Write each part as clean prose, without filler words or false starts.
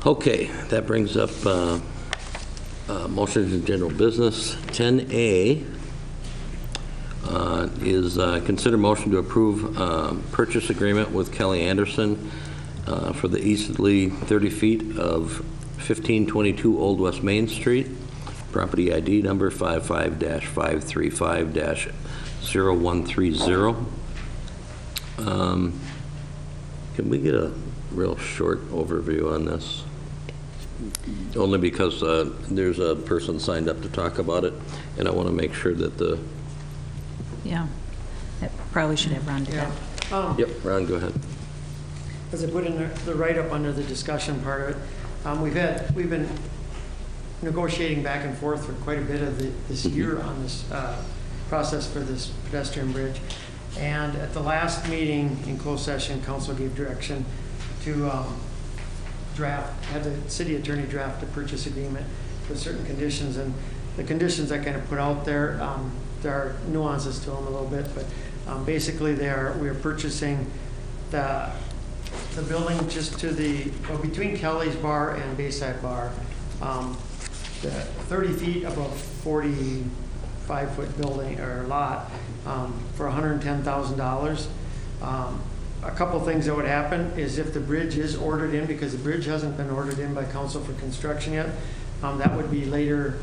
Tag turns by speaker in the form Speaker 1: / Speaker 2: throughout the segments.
Speaker 1: Okay, that brings up motions in general business. 10A is consider motion to approve purchase agreement with Kelly Anderson for the easterly 30 feet of 1522 Old West Main Street, property ID number 55-535-0130. Can we get a real short overview on this? Only because there's a person signed up to talk about it, and I want to make sure that the...
Speaker 2: Yeah, I probably should have Ron do that.
Speaker 1: Yep, Ron, go ahead.
Speaker 3: As I put in the write-up under the discussion part of it, we've been negotiating back and forth for quite a bit of this year on this process for this pedestrian bridge. And at the last meeting in closed session, council gave direction to had the city attorney draft a purchase agreement with certain conditions. And the conditions I kind of put out there, there are nuances to them a little bit, but basically we are purchasing the building just to between Kelly's Bar and Bayside Bar, the 30 feet above 45-foot building or lot for $110,000. A couple things that would happen is if the bridge is ordered in, because the bridge hasn't been ordered in by council for construction yet, that would be later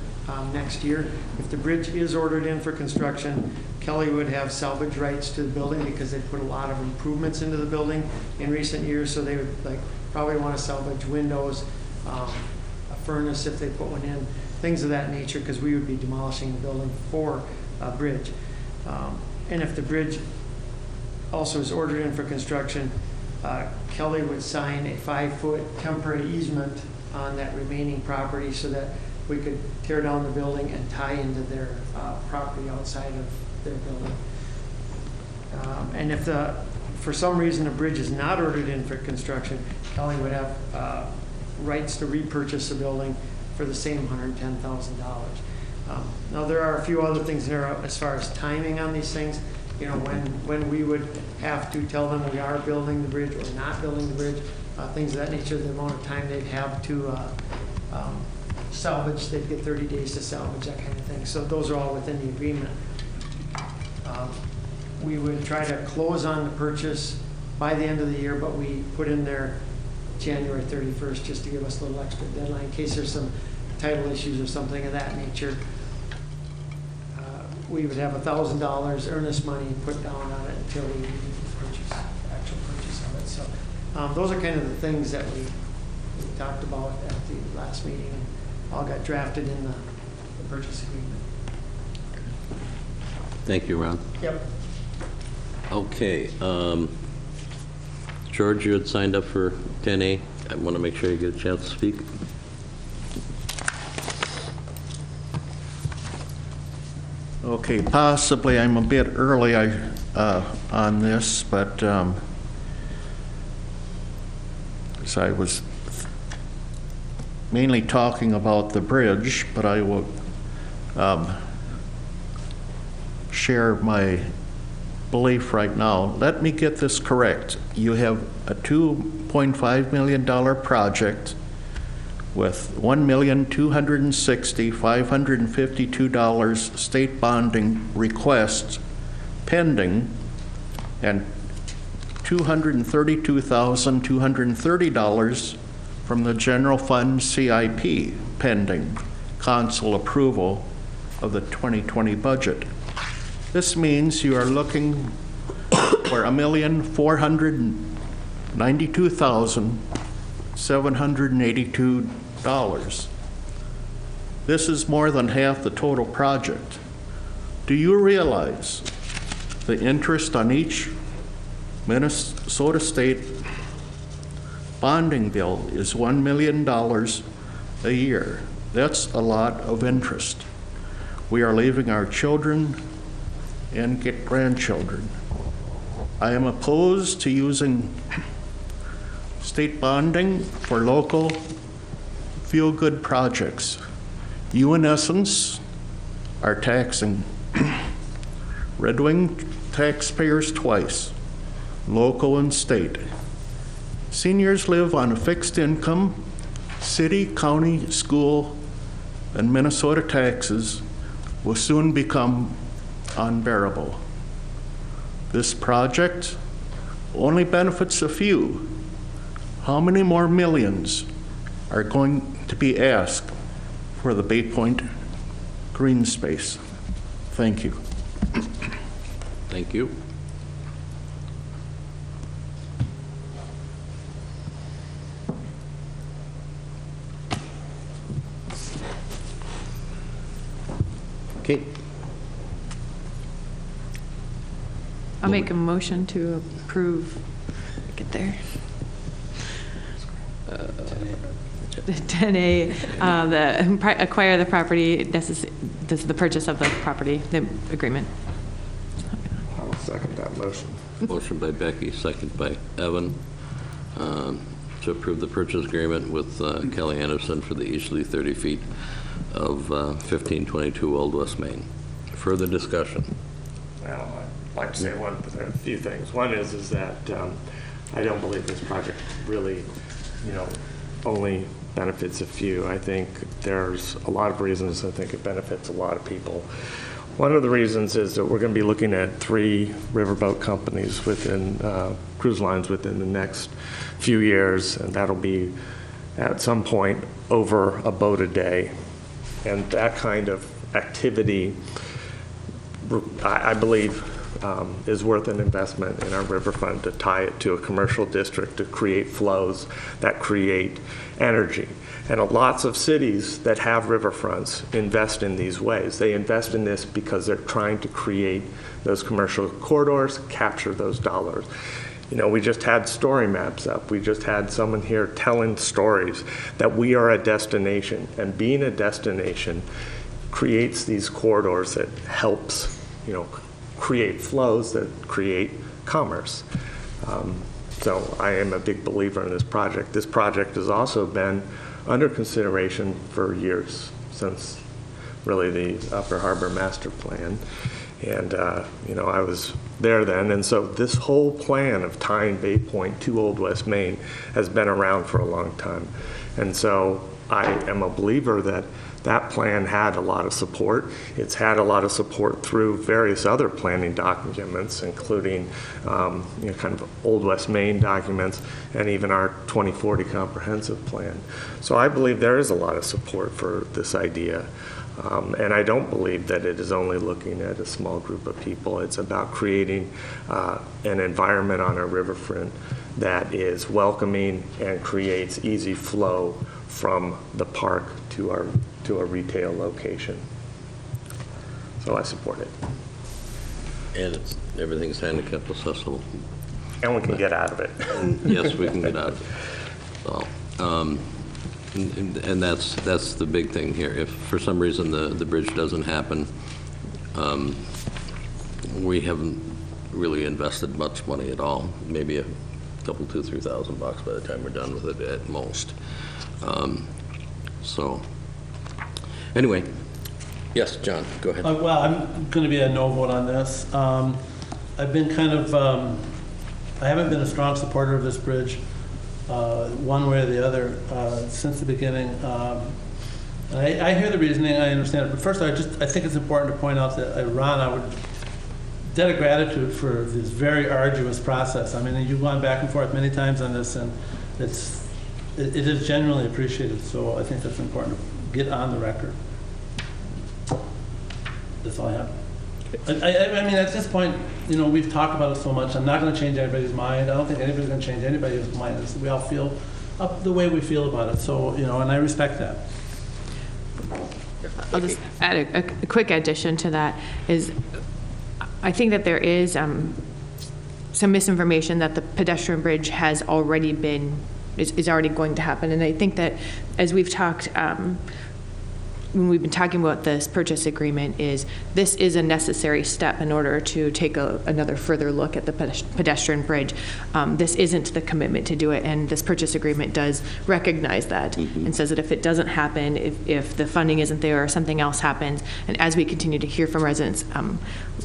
Speaker 3: next year. If the bridge is ordered in for construction, Kelly would have salvage rights to the building because they put a lot of improvements into the building in recent years. So they would probably want to salvage windows, a furnace if they put one in, things of that nature, because we would be demolishing the building for a bridge. And if the bridge also is ordered in for construction, Kelly would sign a 5-foot temporary easement on that remaining property so that we could tear down the building and tie into their property outside of their building. And if for some reason a bridge is not ordered in for construction, Kelly would have rights to repurchase the building for the same $110,000. Now there are a few other things there as far as timing on these things. You know, when we would have to tell them we are building the bridge or not building the bridge, things of that nature, the amount of time they'd have to salvage, they'd get 30 days to salvage, that kind of thing. So those are all within the agreement. We would try to close on the purchase by the end of the year, but we put in there January 31st just to give us a little extra deadline in case there's some title issues or something of that nature. We would have $1,000 earnest money put down on it until we do the actual purchase of it. So those are kind of the things that we talked about at the last meeting, and all got drafted in the purchase agreement.
Speaker 1: Thank you, Ron.
Speaker 3: Yep.
Speaker 1: Okay. George, you had signed up for 10A. I want to make sure you get a chance to speak.
Speaker 4: Okay, possibly I'm a bit early on this, but as I was mainly talking about the bridge, but I will share my belief right now. Let me get this correct. You have a $2.5 million project with $1,260,552 state bonding requests pending and $232,230 from the general fund CIP pending council approval of the 2020 budget. This means you are looking for $1,492,782. This is more than half the total project. Do you realize the interest on each Minnesota State bonding bill is $1 million a year? That's a lot of interest. We are leaving our children and grandchildren. I am opposed to using state bonding for local feel-good projects. You, in essence, are taxing Red Wing taxpayers twice, local and state. Seniors live on a fixed income City, county, school, and Minnesota taxes will soon become unbearable. This project only benefits a few. How many more millions are going to be asked for the Bay Point green space? Thank you.
Speaker 1: Thank you. Kate?
Speaker 5: I'll make a motion to approve, get there. 10A, acquire the property, this is the purchase of the property, the agreement.
Speaker 6: I'll second that motion.
Speaker 1: Motion by Becky, second by Evan, to approve the purchase agreement with Kelly Anderson for the easterly 30 feet of 1522 Old West Main. Further discussion?
Speaker 6: Well, I'd like to say a few things. One is that I don't believe this project really, only benefits a few. I think there's a lot of reasons I think it benefits a lot of people. One of the reasons is that we're going to be looking at 3 riverboat companies within cruise lines within the next few years, and that'll be at some point over a boat a day. And that kind of activity, I believe, is worth an investment in our riverfront to tie it to a commercial district to create flows that create energy. And lots of cities that have riverfronts invest in these ways. They invest in this because they're trying to create those commercial corridors, capture those dollars. We just had story maps up. We just had someone here telling stories that we are a destination, and being a destination creates these corridors that helps, create flows that create commerce. So I am a big believer in this project. This project has also been under consideration for years, since really the Upper Harbor Master Plan. And, I was there then. And so this whole plan of tying Bay Point to Old West Main has been around for a long time. And so I am a believer that that plan had a lot of support. It's had a lot of support through various other planning documents, including kind of Old West Main documents and even our 2040 comprehensive plan. So I believe there is a lot of support for this idea. And I don't believe that it is only looking at a small group of people. It's about creating an environment on our riverfront that is welcoming and creates easy flow from the park to a retail location. So I support it.
Speaker 1: And everything's handicap accessible.
Speaker 6: And we can get out of it.
Speaker 1: Yes, we can get out of it. So, and that's the big thing here. If for some reason the bridge doesn't happen, we haven't really invested much money at all. Maybe a couple, $2,000-3,000 by the time we're done with it at most. So, anyway, yes, John, go ahead.
Speaker 7: Well, I'm going to be a no vote on this. I've been I haven't been a strong supporter of this bridge, one way or the other, since the beginning. I hear the reasoning, I understand it, but first I think it's important to point out that Ron, I would debt of gratitude for this very arduous process. I mean, you've gone back and forth many times on this, and it is genuinely appreciated. So I think that's important to get on the record. That's all I have. I mean, at this point, we've talked about it so much. I'm not going to change anybody's mind. I don't think anybody's going to change anybody's mind. We all feel the way we feel about it. So, and I respect that.
Speaker 5: I'll just add a quick addition to that is I think that there is some misinformation that the pedestrian bridge has already is already going to happen. And I think that as we've talked, when we've been talking about this purchase agreement, this is a necessary step in order to take another further look at the pedestrian bridge. This isn't the commitment to do it, and this purchase agreement does recognize that and says that if it doesn't happen, if the funding isn't there or something else happens, and as we continue to hear from residents,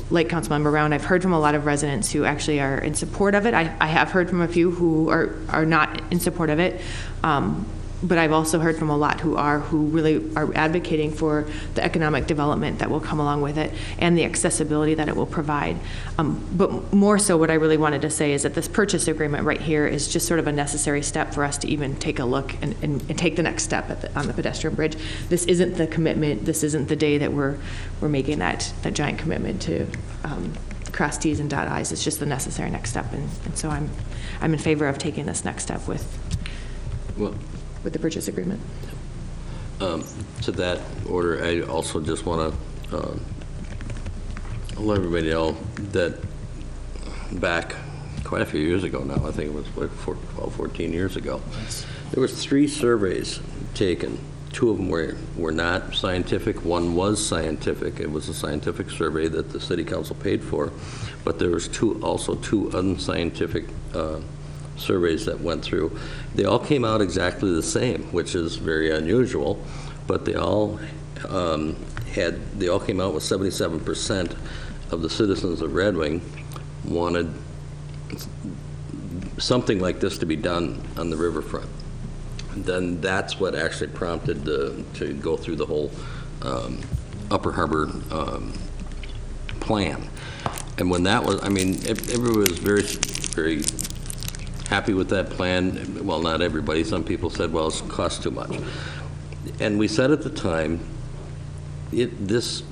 Speaker 5: like Councilmember Brown, I've heard from a lot of residents who actually are in support of it. I have heard from a few who are not in support of it. but I've also heard from a lot who really are advocating for the economic development that will come along with it and the accessibility that it will provide. But more so, what I really wanted to say is that this purchase agreement right here is just sort of a necessary step for us to even take a look and take the next step on the pedestrian bridge. This isn't the commitment. This isn't the day that we're making that giant commitment to cross T's and dot I's. It's just the necessary next step, and so I'm in favor of taking this next step with the purchase agreement.
Speaker 1: To that order, I also just want to let everybody know that back quite a few years ago now, I think it was like 12, 14 years ago, there was 3 surveys taken. 2 of them were not scientific. One was scientific. It was a scientific survey that the city council paid for, but there was also two unscientific surveys that went through. They all came out exactly the same, which is very unusual, but they all came out with 77% of the citizens of Red Wing wanted something like this to be done on the riverfront. Then that's what actually prompted to go through the whole Upper Harbor plan. And when that was, I mean, everybody was very, very happy with that plan. Well, not everybody. Some people said, well, it costs too much. And we said at the time, this,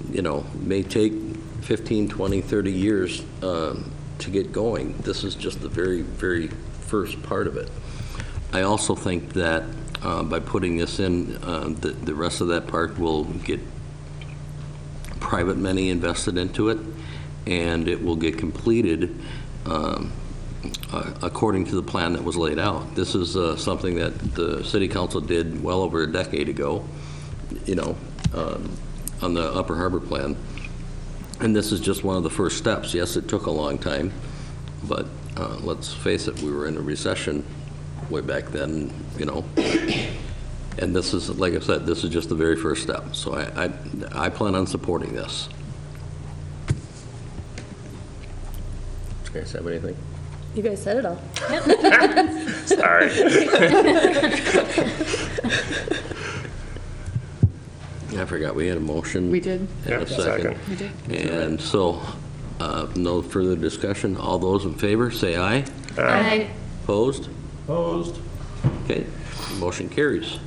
Speaker 1: may take 15, 20, 30 years to get going. This is just the very, very first part of it. I also think that by putting this in, the rest of that part will get private money invested into it, and it will get completed according to the plan that was laid out. This is something that the city council did well over a decade ago, on the Upper Harbor plan. And this is just one of the first steps. Yes, it took a long time, but let's face it, we were in a recession way back then, and this is, like I said, this is just the very first step. So I plan on supporting this. Do you guys have anything?
Speaker 8: You guys said it all.
Speaker 6: Sorry.
Speaker 1: I forgot, we had a motion.
Speaker 5: We did.
Speaker 1: And a second.
Speaker 5: We did.
Speaker 1: And so, no further discussion. All those in favor, say aye.
Speaker 8: Aye.
Speaker 1: Opposed?
Speaker 7: Opposed?
Speaker 1: Okay, motion carries.